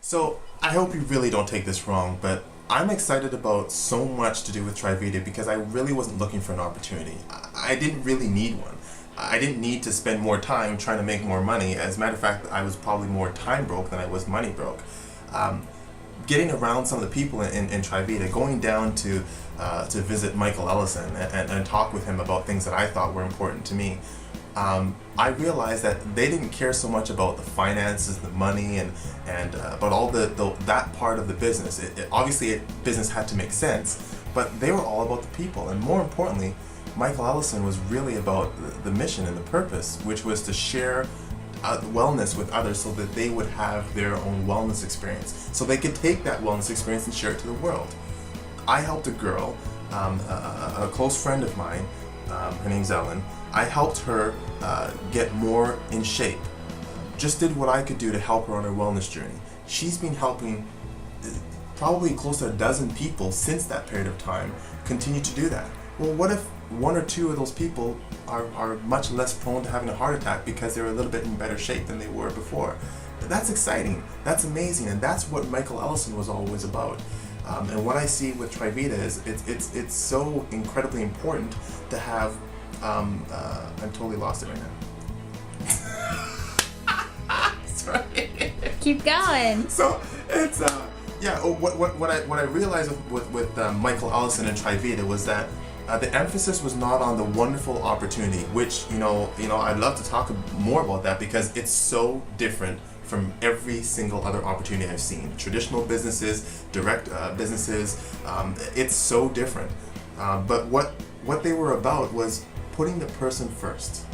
So I hope you really don't take this wrong, but I'm excited about so much to do with Triveda because I really wasn't looking for an opportunity. I didn't really need one. I didn't need to spend more time trying to make more money. As a matter of fact, I was probably more time broke than I was money broke. Getting around some of the people in Triveda, going down to visit Michael Ellison and talk with him about things that I thought were important to me, I realized that they didn't care so much about the finances, the money, and about all that part of the business. Obviously, business had to make sense, but they were all about the people. And more importantly, Michael Ellison was really about the mission and the purpose, which was to share wellness with others so that they would have their own wellness experience. So they could take that wellness experience and share it to the world. I helped a girl, a close friend of mine, her name's Ellen. I helped her get more in shape. Just did what I could do to help her on her wellness journey. She's been helping probably close to a dozen people since that period of time continue to do that. Well, what if one or two of those people are much less prone to having a heart attack because they're a little bit in better shape than they were before? That's exciting. That's amazing. And that's what Michael Ellison was always about. And what I see with Triveda is it's so incredibly important to have. I'm totally lost it right now. Sorry. Keep going. So it's what I realized with Michael Ellison and Triveda was that the emphasis was not on the wonderful opportunity, which I'd love to talk more about that because it's so different from every single other opportunity I've seen. Traditional businesses, direct businesses, it's so different. But what they were about was putting the person first,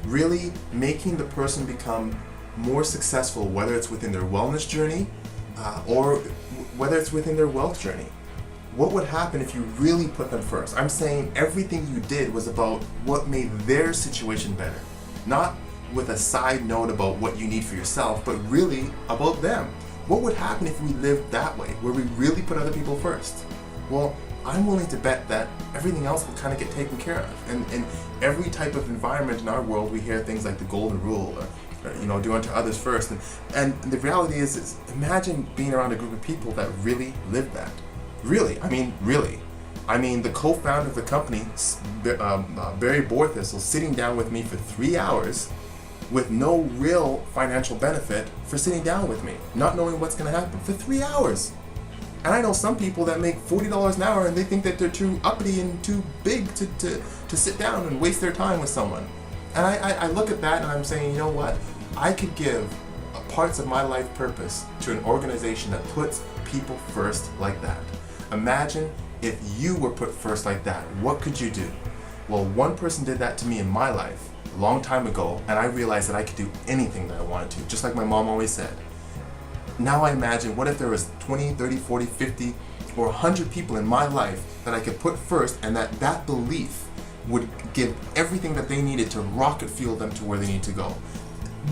really making the person become more successful, whether it's within their wellness journey or whether it's within their wealth journey. What would happen if you really put them first? I'm saying everything you did was about what made their situation better, not with a side note about what you need for yourself, but really about them. What would happen if we lived that way, where we really put other people first? Well, I'm willing to bet that everything else will kind of get taken care of. And in every type of environment in our world, we hear things like the golden rule, or do unto others first. And the reality is imagine being around a group of people that really live that. Really, I mean, really. I mean, the co-founder of the company, Barry Borthistle, sitting down with me for 3 hours with no real financial benefit for sitting down with me, not knowing what's going to happen for 3 hours. And I know some people that make $40 an hour and they think that they're too uppity and too big to sit down and waste their time with someone. And I look at that and I'm saying, you know what? I could give parts of my life purpose to an organization that puts people first like that. Imagine if you were put first like that. What could you do? Well, one person did that to me in my life a long time ago, and I realized that I could do anything that I wanted to, just like my mom always said. Now I imagine, what if there was 20, 30, 40, 50, or 100 people in my life that I could put first, and that belief would give everything that they needed to rocket fuel them to where they need to go.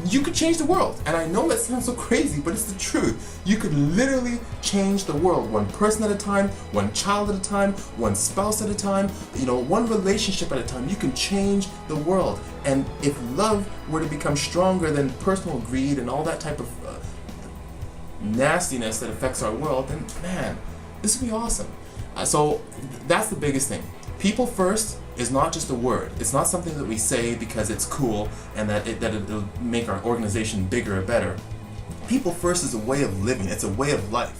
You could change the world. And I know that sounds so crazy, but it's the truth. You could literally change the world, one person at a time, one child at a time, one spouse at a time, one relationship at a time. You can change the world. And if love were to become stronger than personal greed and all that type of nastiness that affects our world, then man, this would be awesome. So that's the biggest thing. People first is not just a word. It's not something that we say because it's cool and that it'll make our organization bigger or better. People first is a way of living. It's a way of life.